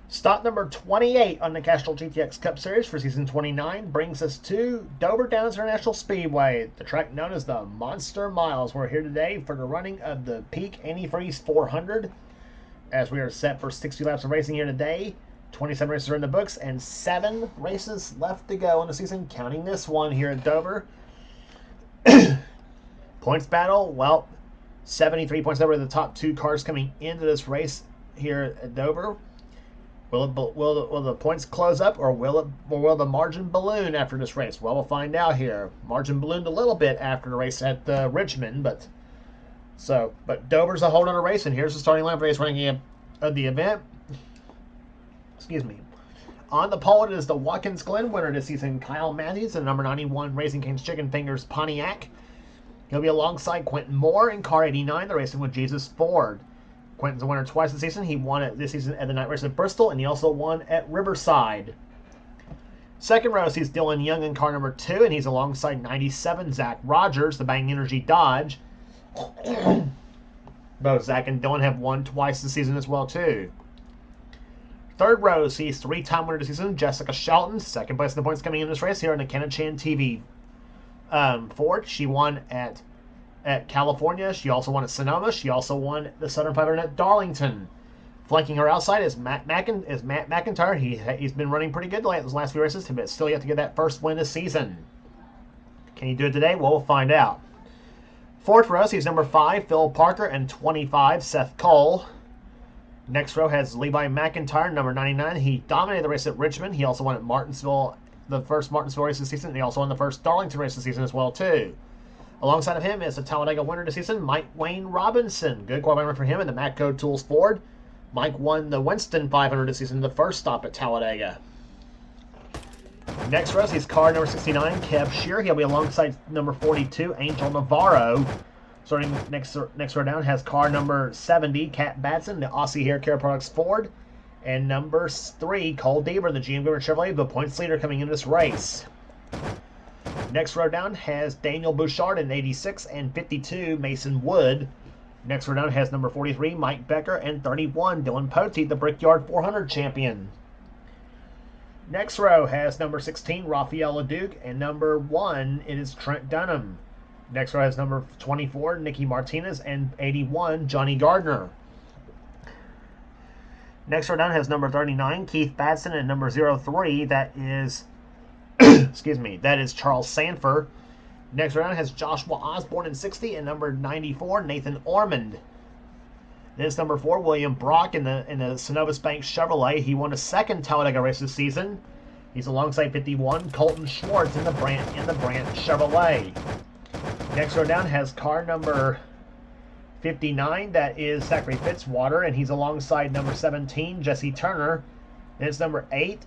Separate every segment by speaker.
Speaker 1: Stop number 28 on the Castrol GTX Cup Series for Season 29 brings us to Dover Downs International Speedway, the track known as the Monster Miles. We're here today for the running of the Peak Antifreeze 400, as we are set for 60 laps of racing here today. 27 races are in the books, and 7 races left to go in the season, counting this one here at Dover. Points battle, well, 73 points over the top 2 cars coming into this race here at Dover. Will the points close up, or will the margin balloon after this race? Well, we'll find out here. Margin ballooned a little bit after the race at Richmond, but Dover's a whole other race, and here's the starting line for race running of the event. Excuse me. On the pole, it is the Watkins Glen winner this season, Kyle Matthews, and number 91 Raising Cane's Chicken Fingers Pontiac. He'll be alongside Quentin Moore in car 89, the racing with Jesus Ford. Quentin's a winner twice this season. He won it this season at the night race at Bristol, and he also won at Riverside. Second row sees Dylan Young in car number 2, and he's alongside 97 Zach Rogers, the Bang Energy Dodge. Both Zach and Dylan have won twice this season as well, too. Third row sees 3-time winner this season, Jessica Shelton, second place in the points coming in this race here in the Kenna-Chan TV Ford. She won at California. She also won at Sonoma. She also won the Southern 500 at Darlington. Flanking her outside is Matt McIntyre. He's been running pretty good the last few races, but still yet to get that first win this season. Can he do it today? Well, we'll find out. Fourth row sees number 5, Phil Parker, and 25, Seth Cole. Next row has Levi McIntyre, number 99. He dominated the race at Richmond. He also won at Martinsville, the first Martinsville race this season. And he also won the first Darlington race this season as well, too. Alongside of him is the Talladega winner this season, Mike Wayne Robinson. Good qualifying for him in the Matco Tools Ford. Mike won the Winston 500 this season, the first stop at Talladega. Next row is car number 69, Kev Shear. He'll be alongside number 42, Angel Navarro. Starting next row down has car number 70, Kat Batson, the Aussie Hair Care Products Ford. And number 3, Cole Deaver, the GM Goodwin Chevrolet, the points leader coming into this race. Next row down has Daniel Bouchard in 86 and 52, Mason Wood. Next row down has number 43, Mike Becker, and 31, Dylan Poteet, the Brickyard 400 champion. Next row has number 16, Rafael LeDuc, and number 1, it is Trent Dunham. Next row has number 24, Nicky Martinez, and 81, Johnny Gardner. Next row down has number 39, Keith Batson, and number 03, that is excuse me, that is Charles Sanford. Next round has Joshua Osborne in 60 and number 94, Nathan Ormond. Then it's number 4, William Brock in the Synovus Bank Chevrolet. He won a second Talladega race this season. He's alongside 51, Colton Schwartz in the Brandt Chevrolet. Next row down has car number 59, that is Zachary Fitzwater, and he's alongside number 17, Jesse Turner. Then it's number 8,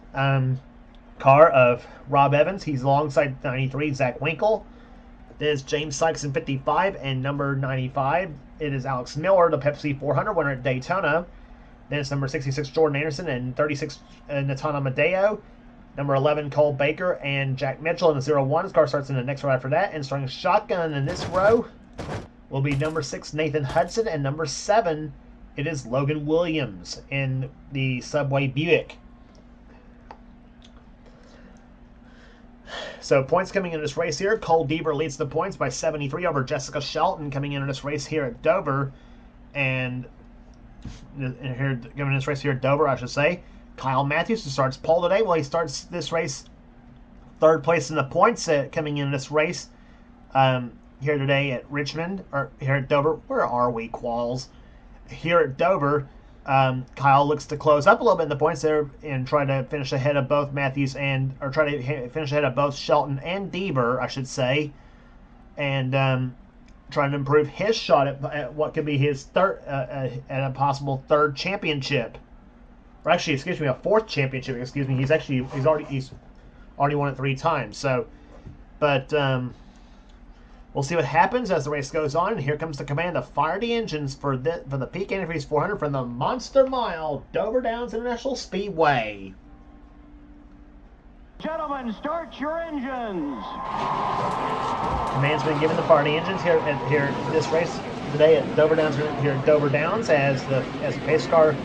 Speaker 1: car of Rob Evans. He's alongside 93, Zach Winkle. There's James Sykes in 55, and number 95, it is Alex Miller, the Pepsi 400 winner at Daytona. Then it's number 66, Jordan Anderson, and 36, Natana Madeo. Number 11, Cole Baker, and Jack Mitchell in the 01. His car starts in the next row after that. And starting shotgun in this row will be number 6, Nathan Hudson, and number 7, it is Logan Williams in the Subway Buick. So points coming in this race here. Cole Deaver leads the points by 73 over Jessica Shelton coming into this race here at Dover. And here coming in this race here at Dover, I should say. Kyle Matthews, who starts pole today. Well, he starts this race third place in the points coming in this race here today at Richmond, or here at Dover. Where are we, Qualls? Here at Dover, Kyle looks to close up a little bit in the points there and try to finish ahead of both Matthews or try to finish ahead of both Shelton and Deaver, I should say, and trying to improve his shot at what could be his third, at a possible third championship, or actually, excuse me, a fourth championship. Excuse me, he's already won it 3 times. So, but we'll see what happens as the race goes on. And here comes the command to fire the engines for the Peak Antifreeze 400 from the Monster Mile, Dover Downs International Speedway.
Speaker 2: Gentlemen, start your engines.
Speaker 1: Command's been given to fire the engines here this today at Dover Downs here at Dover Downs as the pace car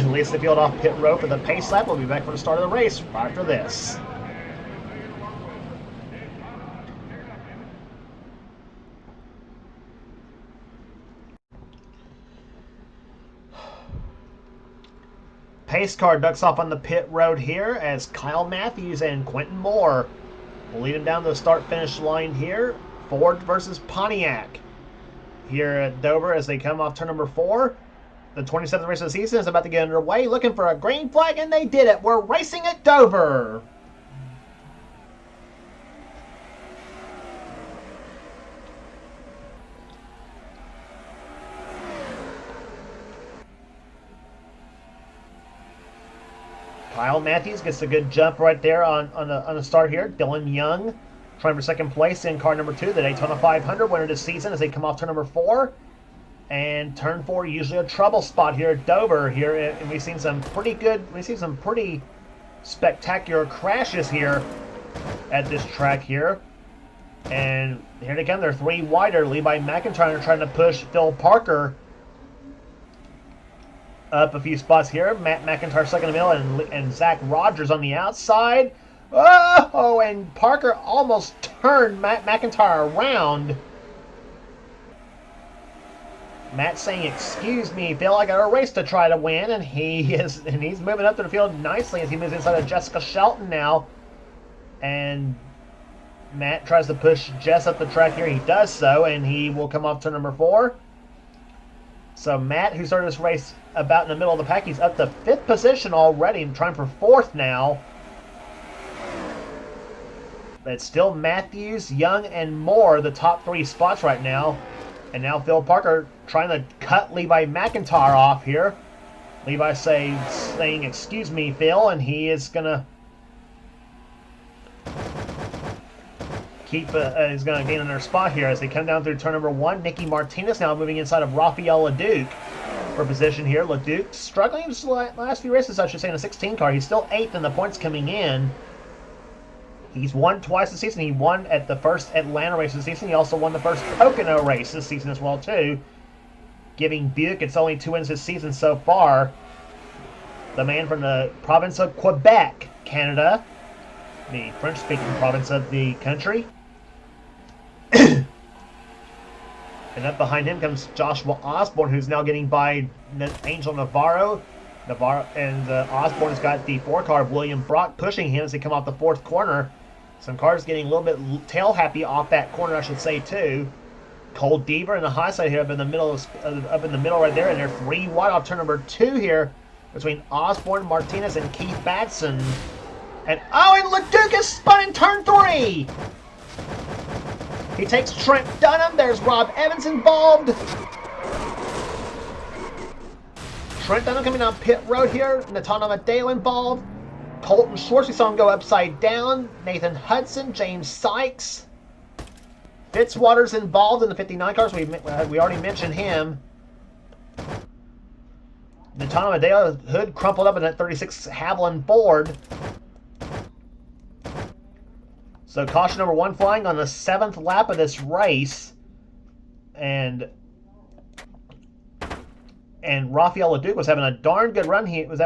Speaker 1: leads the field off pit road for the pace lap. We'll be back for the start of the race right after this. Pace car ducks off on the pit road here as Kyle Matthews and Quentin Moore will lead him down the start-finish line here. Ford versus Pontiac here at Dover as they come off turn number 4. The 27th race of the season is about to get underway. Looking for a green flag, and they did it. We're racing at Dover. Kyle Matthews gets a good jump right there on the start here. Dylan Young trying for second place in car number 2, the Daytona 500 winner this season as they come off turn number 4. And turn 4 usually a trouble spot here at Dover here, and we've seen some pretty spectacular crashes here at this track here. And here they come, they're 3 wider. Levi McIntyre trying to push Phil Parker up a few spots here. Matt McIntyre stuck in the middle, and Zach Rogers on the outside. Oh, and Parker almost turned Matt McIntyre around. Matt saying, "Excuse me, Phil, I got a race to try to win," and he's moving up to the field nicely as he moves inside of Jessica Shelton now. And Matt tries to push Jess up the track here. He does so, and he will come off to number 4. So Matt, who started this race about in the middle of the pack, he's up to 5th position already and trying for 4th now. But it's still Matthews, Young, and Moore, the top 3 spots right now. And now Phil Parker trying to cut Levi McIntyre off here. Levi saying, "Excuse me, Phil," and he is gonna he's gonna gain another spot here as they come down through turn number 1. Nicky Martinez now moving inside of Rafael LeDuc for position here. LeDuc struggling in the last few races, I should say, in a 16 car. He's still 8th in the points coming in. He's won twice this season. He won at the first Atlanta race this season. He also won the first Pocono race this season as well, too. Giving Buick its only 2 wins this season so far. The man from the province of Quebec, Canada. The French-speaking province of the country. And up behind him comes Joshua Osborne, who's now getting by Angel Navarro. Osborne has got the 4-car of William Brock pushing him as they come off the 4th corner. Some cars getting a little bit tail happy off that corner, I should say, too. Cole Deaver in the high side here up in the middle right there, and they're 3 wide off turn number 2 here between Osborne, Martinez, and Keith Batson. And LeDuc is spun in turn 3. He takes Trent Dunham. There's Rob Evans involved. Trent Dunham coming down pit road here. Natana Madeo involved. Colton Schwartz, we saw him go upside down. Nathan Hudson, James Sykes. Fitzwater's involved in the 59 cars. We already mentioned him. Natana Madeo, hood crumpled up in that 36 Haviland Ford. So caution number 1 flying on the 7th lap of this race. And Rafael LeDuc was having a darn good run. He was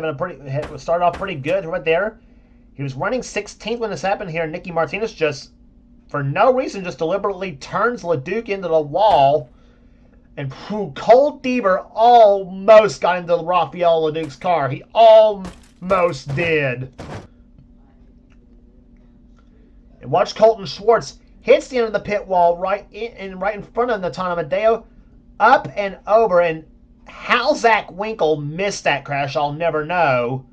Speaker 1: started off pretty good right there. He was running 16th when this happened here. Nicky Martinez just, for no reason, just deliberately turns LeDuc into the wall. And Cole Deaver almost got into Rafael LeDuc's car. He almost did. And watch Colton Schwartz hits the end of the pit wall right in front of Natana Madeo, up and over. And how Zach Winkle missed that crash, I'll never know.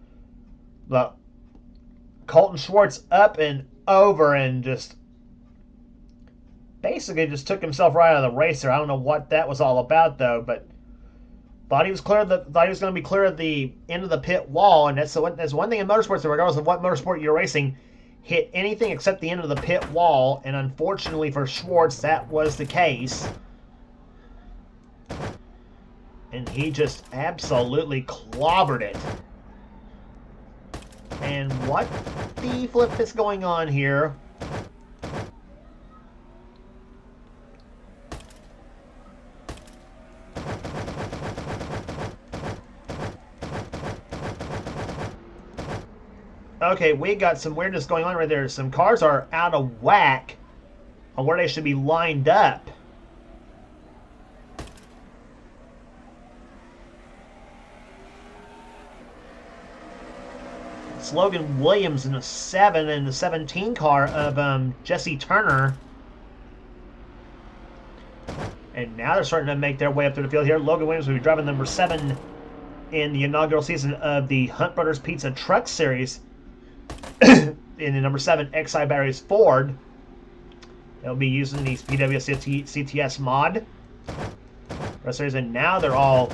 Speaker 1: But Colton Schwartz up and over and just basically just took himself right out of the race there. I don't know what that was all about, though, but thought he was going to be clear of the end of the pit wall. And that's one thing in motorsports, regardless of what motorsport you're racing, hit anything except the end of the pit wall. And unfortunately for Schwartz, that was the case. And he just absolutely clobbered it. And what the flip is going on here? Okay, we got some weirdness going on right there. Some cars are out of whack on where they should be lined up. It's Logan Williams in the 7 and the 17 car of Jesse Turner. And now they're starting to make their way up through the field here. Logan Williams will be driving number 7 in the inaugural season of the Hunt Brothers Pizza Truck Series in the number 7 XI Batteries Ford. They'll be using the PWS CTS mod. And now they're all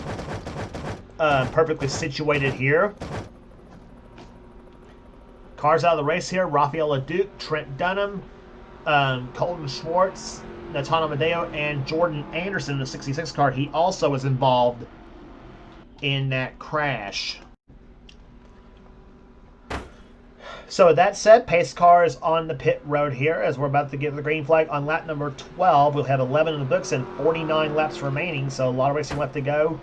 Speaker 1: perfectly situated here. Cars out of the race here: Rafael LeDuc, Trent Dunham, Colton Schwartz, Nathan Amadeo, and Jordan Anderson in the 66 car. He also was involved in that crash. So with that said, pace car is on the pit road here as we're about to get the green flag on lap number 12. We'll have 11 in the books and 49 laps remaining, so a lot of racing left to go.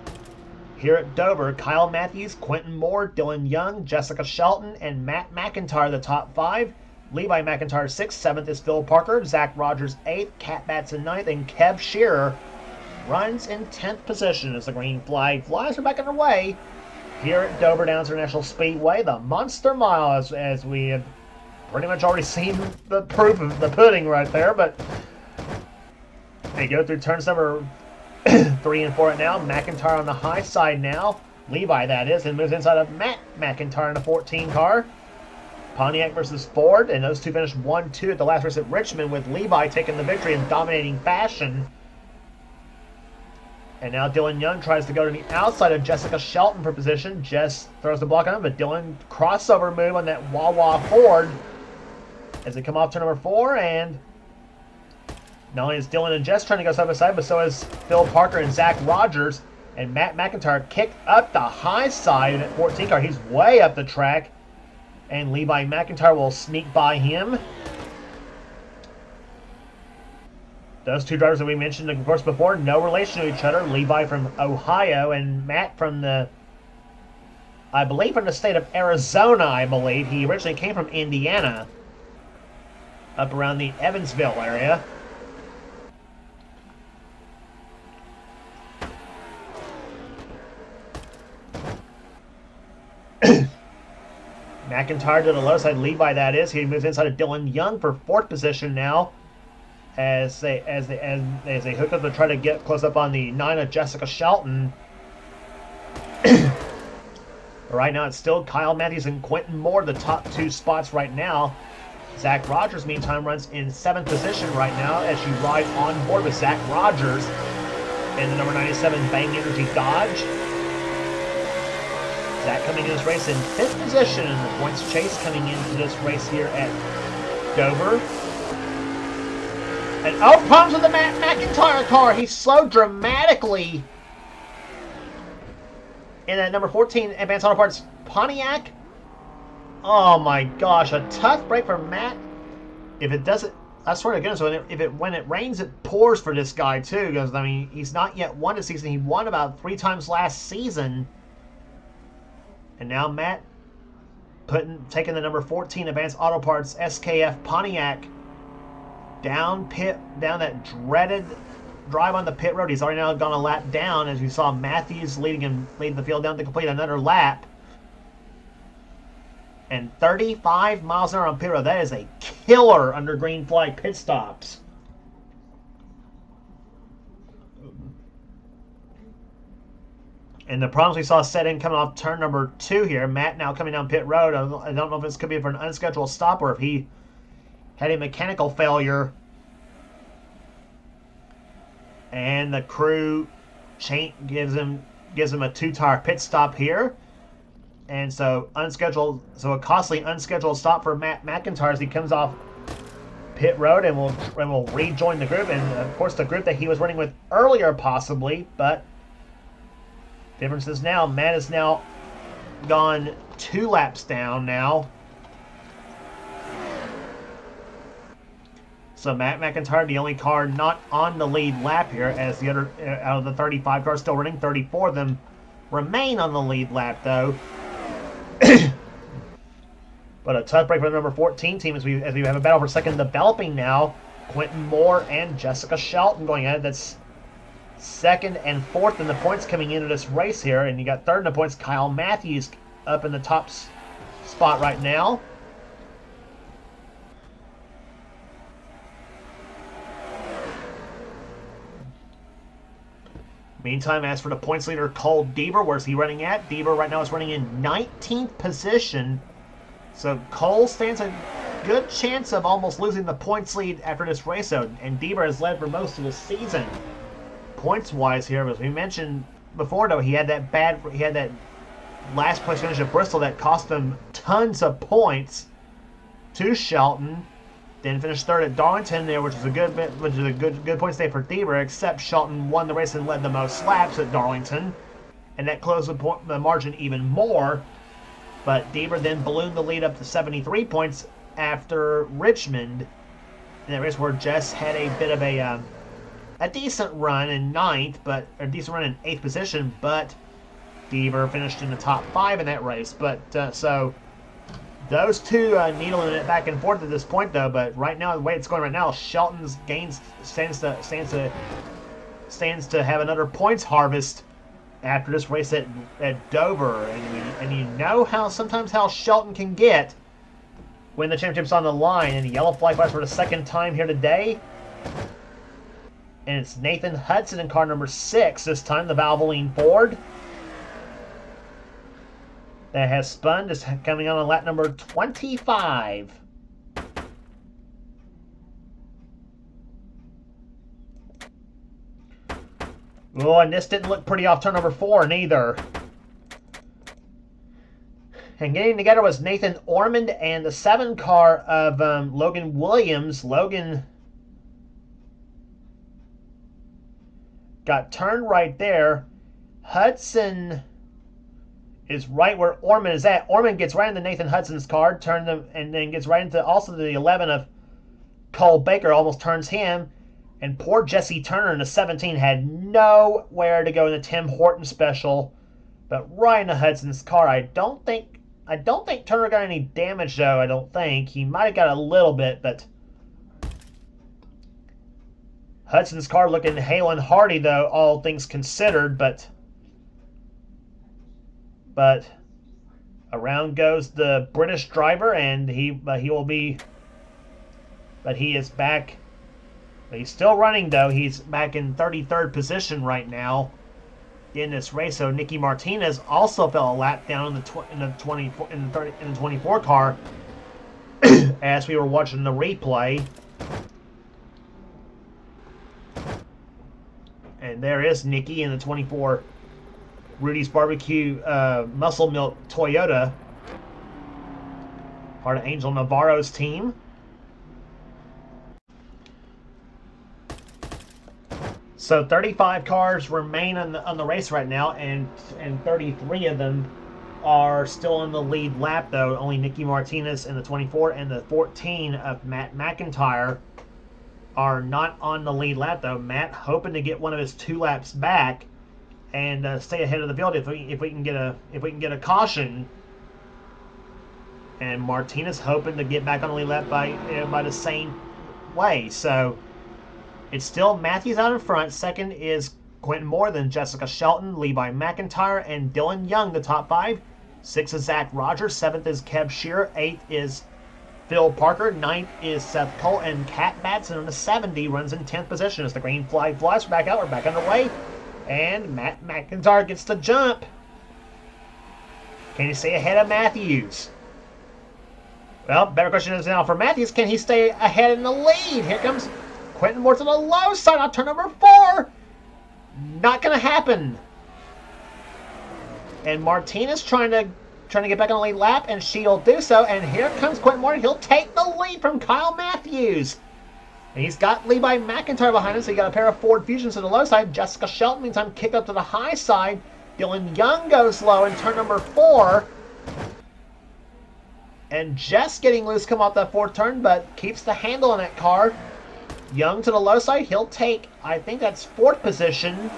Speaker 1: Here at Dover, Kyle Matthews, Quentin Moore, Dylan Young, Jessica Shelton, and Matt McIntyre, the top 5. Levi McIntyre 6th, 7th is Phil Parker, Zach Rogers 8th, Cat Batson 9th, and Kev Shearer runs in 10th position as the green flag flies. We're back underway here at Dover Downs International Speedway, the Monster Mile, as we have pretty much already seen the proof of the pudding right there. But they go through turns number 3 and 4 right now. McIntyre on the high side now. Levi, that is, and moves inside of Matt McIntyre in a 14 car. Pontiac versus Ford, and those two finished 1-2 at the last race at Richmond, with Levi taking the victory in dominating fashion. And now Dylan Young tries to go to the outside of Jessica Shelton for position. Jess throws the block on him, but Dylan crossover move on that Wawa Ford as they come off turn number 4, and not only is Dylan and Jess trying to go side by side, but so is Phil Parker and Zach Rogers. And Matt McIntyre kicked up the high side in that 14 car. He's way up the track. And Levi McIntyre will sneak by him. Those two drivers that we mentioned, of course, before, no relation to each other. Levi from Ohio and Matt from I believe from the state of Arizona, I believe. He originally came from Indiana, up around the Evansville area. McIntyre to the low side, Levi that is. He moves inside of Dylan Young for 4th position now, as they hook up to try to get close up on the 9 of Jessica Shelton. Right now it's still Kyle Matthews and Quentin Moore, the top 2 spots right now. Zach Rogers, meantime, runs in 7th position right now as you ride on board with Zach Rogers in the number 97 Bang Energy Dodge. Zach coming in this race in 5th position in the points chase coming into this race here at Dover. And problems with the Matt McIntyre car. He slowed dramatically in that number 14 Advanced Auto Parts Pontiac. Oh my gosh, a tough break for Matt. If it doesn't, I swear to goodness, when it rains, it pours for this guy too. Because I mean, he's not yet won this season. He won about 3 times last season. And now Matt taking the number 14 Advanced Auto Parts SKF Pontiac down that dreaded drive on the pit road. He's already now gone a lap down, as you saw Matthews leading the field down to complete another lap. And 35 miles an hour on pit road. That is a killer under green flag pit stops. And the problems we saw set in coming off turn number 2 here. Matt now coming down pit road. I don't know if this could be for an unscheduled stop or if he had a mechanical failure. And the crew gives him a 2-tire pit stop here. And so a costly unscheduled stop for Matt McIntyre as he comes off pit road and will rejoin the group. And of course the group that he was running with earlier possibly, but difference is now Matt is now gone 2 laps down now. So Matt McIntyre, the only car not on the lead lap here, as the other out of the 35 cars still running, 34 of them remain on the lead lap though. But a tough break for the number 14 team as we have a battle for second developing now. Quentin Moore and Jessica Shelton going at it. That's second and fourth in the points coming into this race here. And you got third in the points, Kyle Matthews up in the top spot right now. Meantime, as for the points leader, Cole Deaver, where's he running at? Deaver right now is running in 19th position. So Cole stands a good chance of almost losing the points lead after this race out. And Deaver has led for most of the season. Points-wise here, as we mentioned before, though, he had that last place finish at Bristol that cost him tons of points to Shelton. Then finished third at Darlington there, which is a good point stay for Deaver, except Shelton won the race and led the most laps at Darlington. And that closed the margin even more. But Deaver then ballooned the lead up to 73 points after Richmond. In that race where Jess had a bit of a decent run in ninth, but a decent run in 8th position, but Deaver finished in the top 5 in that race. But so those two needling it back and forth at this point, though. But right now, the way it's going right now, Shelton's gains stands to have another points harvest after this race at Dover, and you know how sometimes how Shelton can get when the championship's on the line. And the yellow flag flies for the second time here today, and it's Nathan Hudson in car number 6 this time, the Valvoline Ford. That has spun, just coming on lap number 25. Oh, and this didn't look pretty off turn number 4 neither. And getting together was Nathan Ormond and the 7 car of Logan Williams. Logan got turned right there. Hudson is right where Ormond is at. Ormond gets right into Nathan Hudson's car, and then gets right into also the 11 of Cole Baker, almost turns him. And poor Jesse Turner in the 17 had nowhere to go in the Tim Horton special, but right into Hudson's car. I don't think Turner got any damage though. I don't think he might have got a little bit, but Hudson's car looking hale and hearty though, all things considered. But around goes the British driver, and he is back. He's still running though. He's back in 33rd position right now in this race. So Nicky Martinez also fell a lap down in the 24 car as we were watching the replay. And there is Nicky in the 24 Rudy's Barbecue Muscle Milk Toyota, part of Angel Navarro's team. So 35 cars remain on the race right now, and 33 of them are still on the lead lap, though. Only Nicky Martinez in the 24 and the 14 of Matt McIntyre are not on the lead lap, though. Matt hoping to get one of his 2 laps back and stay ahead of the field if we can get a caution. And Martinez hoping to get back on the lead lap by the same way. So it's still Matthews out in front. Second is Quentin Moore, then Jessica Shelton, Levi McIntyre, and Dylan Young, the top 5. 6th is Zach Rogers. 7th is Kev Shearer. 8th is Phil Parker. 9th is Seth Cole, and Kat Batson on the 70 runs in 10th position as the green flag flies. We're back out. We're back underway. And Matt McIntyre gets the jump. Can he stay ahead of Matthews? Well, better question is now for Matthews. Can he stay ahead in the lead? Here comes Quentin Moore to the low side on turn number 4. Not going to happen. And Martinez trying to get back on the lead lap, and she'll do so. And here comes Quentin Moore. He'll take the lead from Kyle Matthews. And he's got Levi McIntyre behind him, so you got a pair of Ford Fusions to the low side. Jessica Shelton, meantime, kicked up to the high side. Dylan Young goes low in turn number 4. And Jess getting loose come off that 4th turn, but keeps the handle on that car. Young to the low side. He'll take, I think that's 4th position.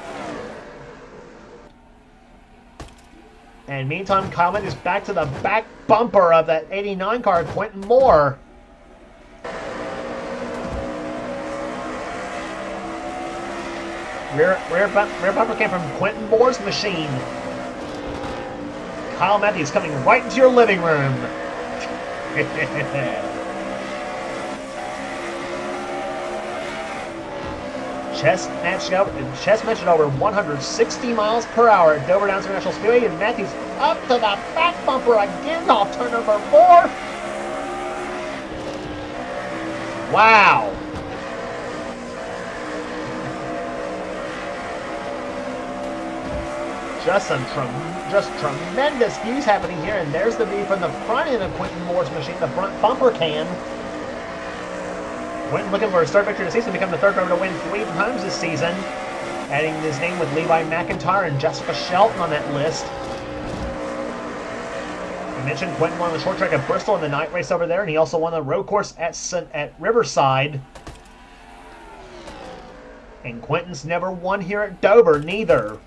Speaker 1: And meantime, Kyle Matthews back to the back bumper of that 89 car, Quentin Moore. Rear bumper came from Quentin Moore's machine. Kyle Matthews coming right into your living room. Chest matched at over 160 miles per hour at Dover Downs International Speedway, and Matthews up to the back bumper again off turn number 4. Wow. Just tremendous views happening here, and there's the view from the front end of Quentin Moore's machine, the front bumper cam. Quentin looking for a third victory this season, become the third driver to win 3 times this season, adding his name with Levi McIntyre and Jessica Shelton on that list. I mentioned Quentin won the short track at Bristol in the night race over there, and he also won the road course at Riverside. And Quentin's never won here at Dover, neither.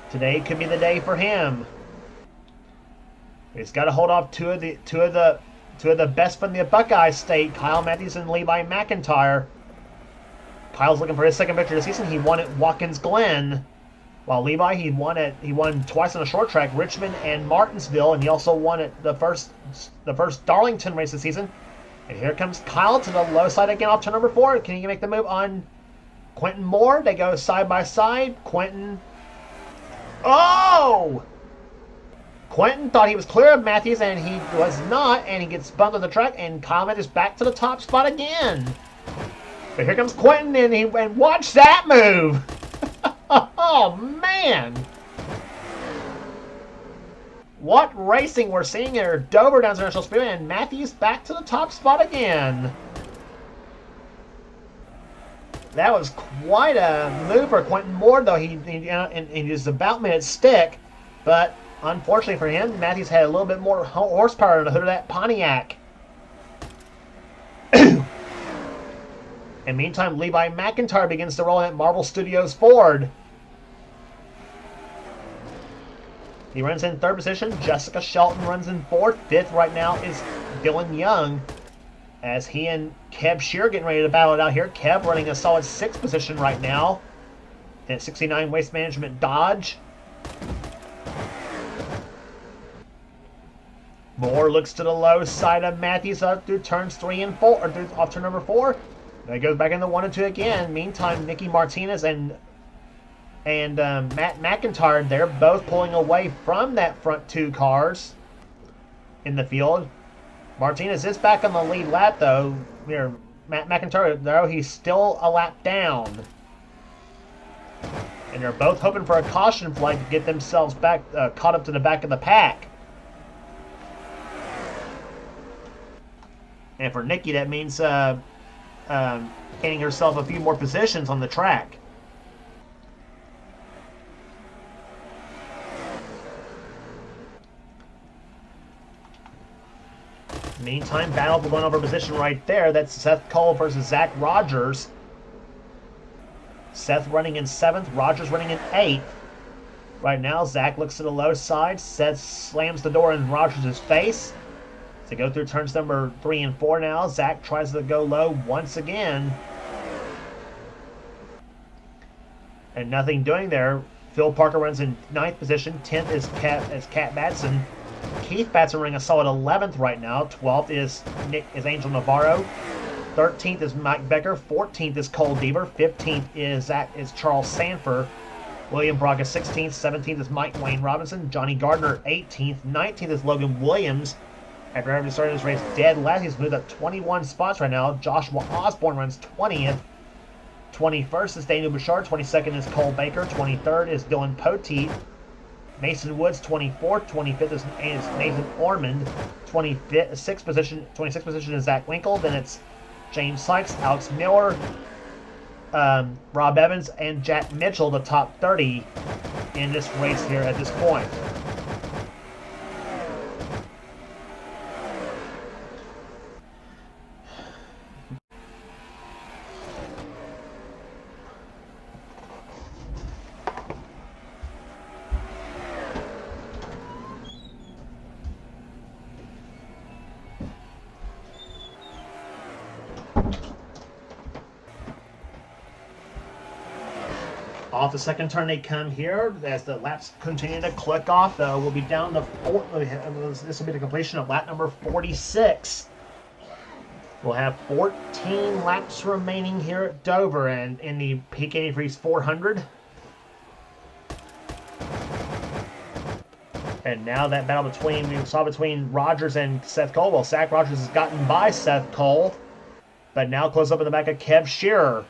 Speaker 1: Today could be the day for him. He's got to hold off two of the best from the Buckeye State, Kyle Matthews and Levi McIntyre. Kyle's looking for his second victory this season. He won at Watkins Glen, while Levi he won twice on a short track, Richmond and Martinsville, and he also won at the first Darlington race this season. And here comes Kyle to the low side again off turn number 4. Can he make the move on Quentin Moore? They go side by side. Quentin. Oh! Quentin thought he was clear of Matthews, and he was not, and he gets bumped on the track, and Kyle Matthews back to the top spot again. But here comes Quentin, and watch that move! Oh, man! What racing we're seeing here. Dover Downs International Speedway, and Matthews back to the top spot again. That was quite a move for Quentin Moore, though. He just about made it stick. But unfortunately for him, Matthews had a little bit more horsepower in the hood of that Pontiac. And meantime, Levi McIntyre begins to roll in at Marvel Studios Ford. He runs in 3rd position. Jessica Shelton runs in 4th. 5th right now is Dylan Young, as he and Kev Shear getting ready to battle it out here. Kev running a solid 6th position right now at 69 Waste Management Dodge. Moore looks to the low side of Matthews up through turns 3 and 4, or through off turn number 4. Then it goes back into 1 and 2 again. Meantime, Nicky Martinez and Matt McIntyre, they're both pulling away from that front 2 cars in the field. Martinez is back on the lead lap, though. Here, Matt McIntyre, though, he's still a lap down. And they're both hoping for a caution flag to get themselves back, caught up to the back of the pack. And for Nikki, that means gaining herself a few more positions on the track. Meantime, battle for 1 over position right there. That's Seth Cole versus Zach Rogers. Seth running in 7th, Rogers running in 8th. Right now, Zach looks to the low side. Seth slams the door in Rogers' face. To go through turns number 3 and 4 now. Zach tries to go low once again. And nothing doing there. Phil Parker runs in 9th position. 10th is Cat Batson. Keith Batson running a solid 11th right now. 12th is Angel Navarro. 13th is Mike Becker. 14th is Cole Deaver. 15th is Charles Sanford. William Braga 16th. 17th is Mike Wayne Robinson. Johnny Gardner 18th. 19th is Logan Williams. After having started this race dead last, he's moved up 21 spots right now. Joshua Osborne runs 20th. 21st is Daniel Bouchard. 22nd is Cole Baker. 23rd is Dylan Poteet. Mason Woods 24th. 25th is Nathan Ormond. 26th position is Zach Winkle. Then it's James Sykes, Alex Miller, Rob Evans, and Jack Mitchell, the top 30 in this race here at this point. Off the second turn they come here as the laps continue to click off. We'll be down to four. This will be the completion of lap number 46. We'll have 14 laps remaining here at Dover and in the Peak Antifreeze 400. And now that battle between Rogers and Seth Cole. Well, Zach Rogers has gotten by Seth Cole, but now close up in the back of Kev Shearer.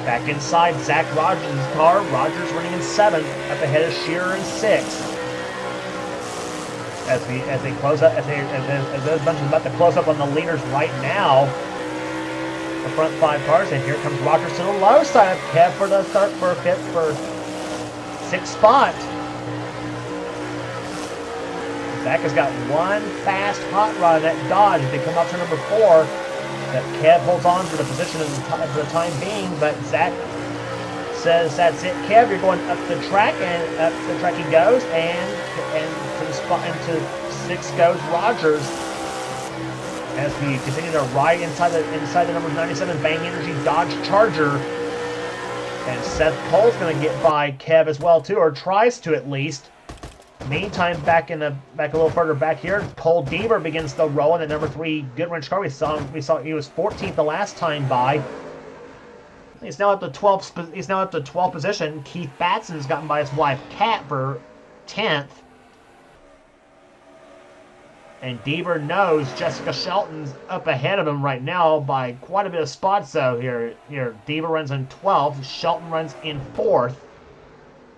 Speaker 1: Back inside Zach Rogers' car. Rogers running in 7th, up ahead of Shearer in 6th. As they close up, as those bunches about to close up on the leaders right now. The front 5 cars, and here comes Rogers to the low side of Kev for the start for 6th spot. Zach has got one fast hot rod at Dodge. They come up to number 4. That Kev holds on for the position for the time being, but Zach says that's it, Kev. You're going up the track, and up the track he goes, and to the spot, into 6th goes Rogers. As we continue to ride inside the number 97 Bang Energy Dodge Charger, and Seth Cole's going to get by Kev as well too, or tries to at least. Meantime, back a little further back here, Cole Deaver begins the roll in the number 3 Goodwrench car. We saw he was 14th the last time by. He's now up to 12th. He's now up to 12th position. Keith Batson has gotten by his wife Kat for 10th. And Deaver knows Jessica Shelton's up ahead of him right now by quite a bit of spots. So here Deaver runs in 12th. Shelton runs in 4th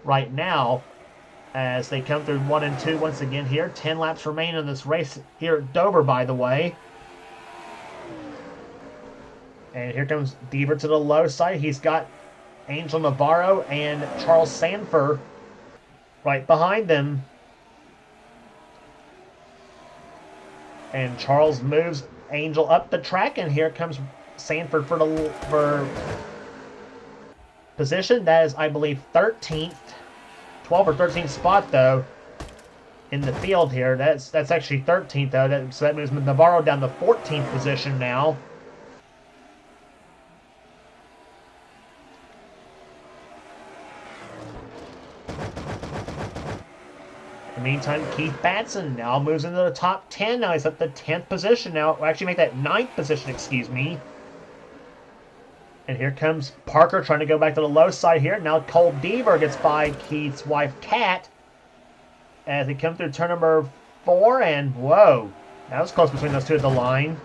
Speaker 1: right now. As they come through 1 and 2 once again here. 10 laps remain in this race here at Dover, by the way. And here comes Deaver to the low side. He's got Angel Navarro and Charles Sanford right behind them. And Charles moves Angel up the track, and here comes Sanford for position. That is, I believe, 13th. 12th or 13th spot, though, in the field here. That's actually 13th, though. So that moves Navarro down to 14th position now. In the meantime, Keith Batson now moves into the top 10. Now he's at the 10th position now. We'll actually make that 9th position, excuse me. And here comes Parker trying to go back to the low side here. Now Cole Deaver gets by Keith's wife, Kat, as they come through turn number 4. And whoa, that was close between those two at the line.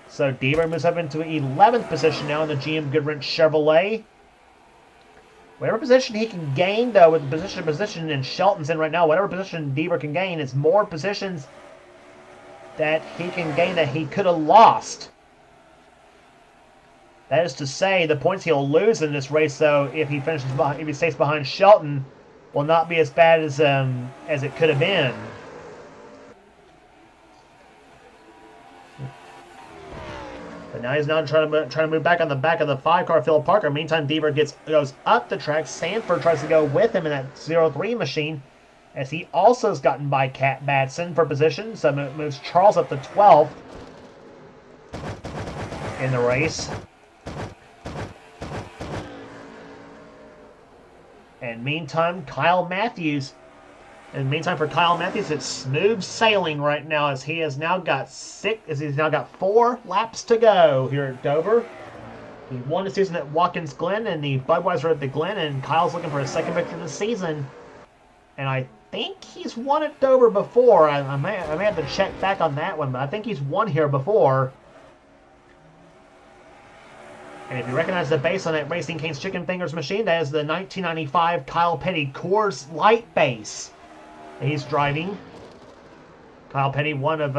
Speaker 1: So Deaver moves up into 11th position now in the GM Goodwrench Chevrolet. Whatever position he can gain, though, with the position and Shelton's in right now, whatever position Deaver can gain is more positions that he can gain that he could have lost. That is to say, the points he'll lose in this race, though, if he stays behind Shelton, will not be as bad as it could have been. But now he's trying to move back on the back of the 5-car Phil Parker. Meantime, Deaver goes up the track. Sanford tries to go with him in that 03 machine, as he also has gotten by Kat Batson for position. So it moves Charles up to 12th in the race. And meantime, for Kyle Matthews, it's smooth sailing right now as he has now got 4 laps to go here at Dover. He won the season at Watkins Glen and the Budweiser at the Glen, and Kyle's looking for his second victory of the season. And I think he's won at Dover before. I may have to check back on that one, but I think he's won here before. And if you recognize the base on that Racing Cane's Chicken Fingers machine, that is the 1995 Kyle Petty Coors Light base that he's driving. Kyle Petty, one of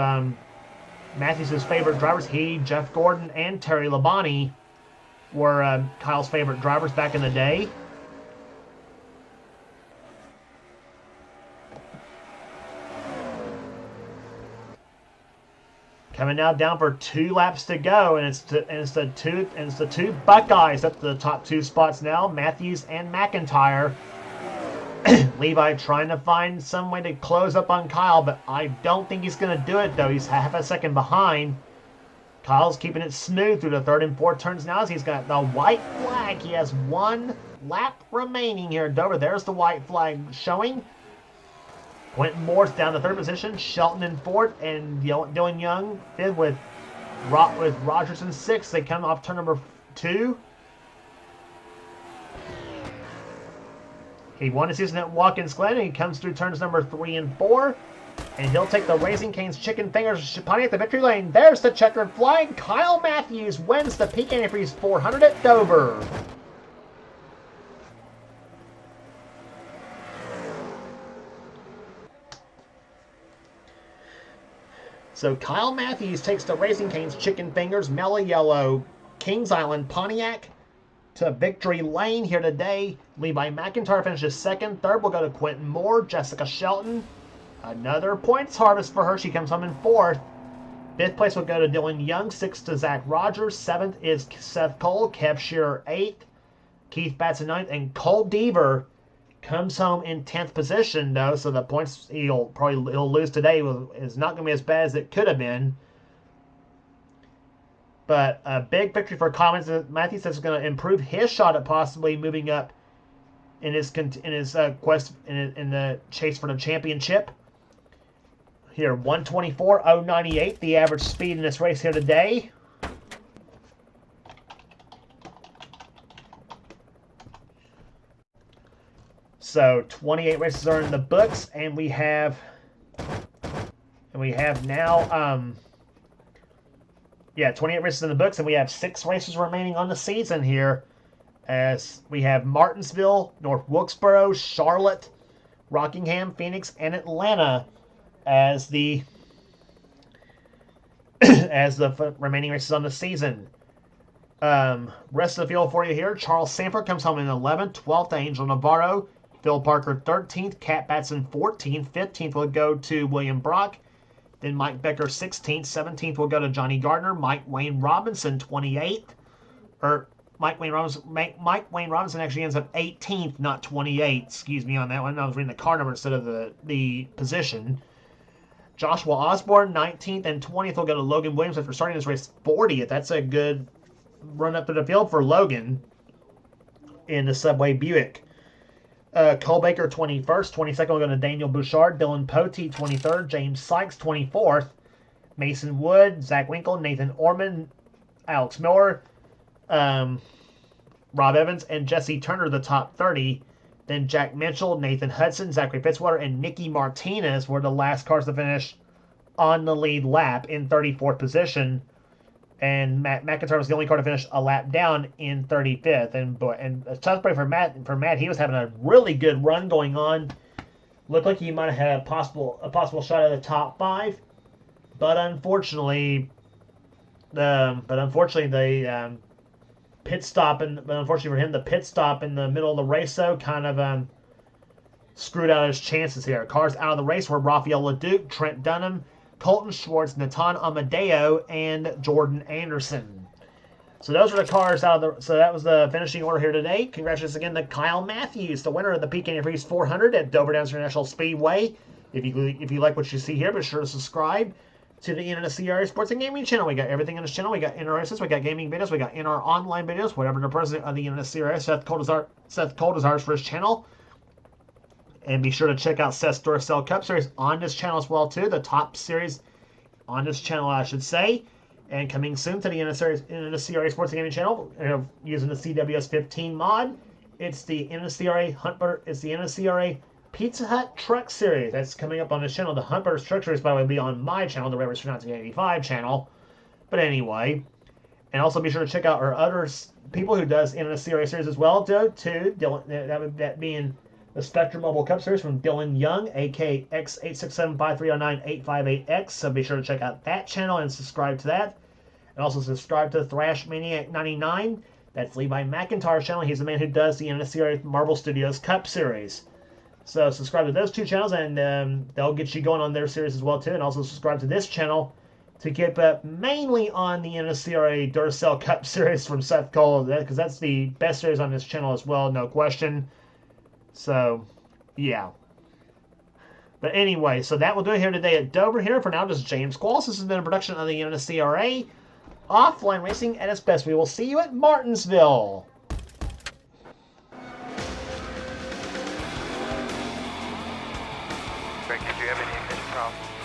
Speaker 1: Matthews' favorite drivers. He, Jeff Gordon, and Terry Labonte were Kyle's favorite drivers back in the day. Coming now down for 2 laps to go, and it's the two Buckeyes up to the top 2 spots now, Matthews and McIntyre. Levi trying to find some way to close up on Kyle, but I don't think he's going to do it, though. He's half a second behind. Kyle's keeping it smooth through the third and fourth turns now as he's got the white flag. He has one lap remaining here at Dover. There's the white flag showing. Quentin Moore's down to third position. Shelton in fourth, and Dylan Young fifth with Rogers in sixth. They come off turn number 2. He won his season at Watkins Glen, and he comes through turns number 3 and 4. And he'll take the Raising Cane's Chicken Fingers Pontiac the victory lane. There's the checkered flag. Kyle Matthews wins the Peak Antifreeze 400 at Dover. So Kyle Matthews takes the Raising Cane's Chicken Fingers Mellow Yellow Kings Island Pontiac to victory lane here today. Levi McIntyre finishes second. Third will go to Quentin Moore. Jessica Shelton, another points harvest for her. She comes home in fourth. Fifth place will go to Dylan Young. Sixth to Zach Rogers. Seventh is Seth Cole. Kev Shearer eighth. Keith Batson ninth. And Cole Deaver comes home in 10th position, though. So the points he'll lose today is not going to be as bad as it could have been. But a big victory for Commons. Matthews is going to improve his shot at possibly moving up in his quest in the chase for the championship. Here, 124.098, the average speed in this race here today. So 28 races are in the books, and we have now 28 races in the books, and we have 6 races remaining on the season here, as we have Martinsville, North Wilkesboro, Charlotte, Rockingham, Phoenix, and Atlanta as the remaining races on the season. Rest of the field for you here. Charles Sanford comes home in 11th, 12th Angel Navarro, Phil Parker 13th, Cat Batson 14th, 15th will go to William Brock. Then Mike Becker 16th, 17th will go to Johnny Gardner. Mike Wayne Robinson 28th. Mike Wayne Robinson actually ends up 18th, not 28th. Excuse me on that one. I was reading the car number instead of the position. Joshua Osborne 19th and 20th will go to Logan Williams after starting this race 40th. That's a good run up to the field for Logan in the Subway Buick. Cole Baker 21st, 22nd will go to Daniel Bouchard, Dylan Pote 23rd, James Sykes 24th, Mason Wood, Zach Winkle, Nathan Orman, Alex Miller, Rob Evans, and Jesse Turner the top 30. Then Jack Mitchell, Nathan Hudson, Zachary Fitzwater, and Nicky Martinez were the last cars to finish on the lead lap in 34th position. And Matt McIntyre was the only car to finish a lap down in 35th. And a tough break for Matt. He was having a really good run going on. Looked like he might have had a possible shot at the top 5, but unfortunately, the pit stop but unfortunately for him, the pit stop in the middle of the race though kind of screwed out his chances here. Cars out of the race were Rafael LeDuc, Trent Dunham, Colton Schwartz, Natan Amadeo, and Jordan Anderson. So those were the cars out of the. So that was the finishing order here today. Congratulations again to Kyle Matthews, the winner of the Peak Antifreeze 400 at Dover Downs International Speedway. If you like what you see here, be sure to subscribe to the NNSCRA Sports and Gaming channel. We got everything on this channel. We got NR races, we got gaming videos, we got NR online videos, whatever the president of the NNSCRA, Seth Cole desires for his channel. And be sure to check out Seth's Duracell Cup Series on this channel as well, too. The top series on this channel, I should say. And coming soon to the NNSCRA Sports and Gaming channel, using the CWS 15 mod, it's the NNSCRA Pizza Hut Truck Series. That's coming up on this channel. The Huntbirds Truck Series, by the way, will be on my channel, the Ravers for 1985 channel. But anyway, and also be sure to check out our other people who does NNSCRA series as well, too. Dylan, that being the Spectrum Mobile Cup Series from Dylan Young, aka X8675309-858X. So be sure to check out that channel and subscribe to that. And also subscribe to Thrash Maniac 99. That's Levi McIntyre's channel. He's the man who does the NNSCRA Marvel Studios Cup Series. So subscribe to those two channels, and they'll get you going on their series as well, too. And also subscribe to this channel to keep up mainly on the NNSCRA Duracell Cup Series from Seth Cole, because that's the best series on this channel as well, no question. So, Yeah. But anyway, so that will do it here today at Dover. Here for now, this is James Qualls. This has been a production of the NNSCRA. Offline racing at its best. We will see you at Martinsville.
Speaker 2: Greg, did you have any ignition problems?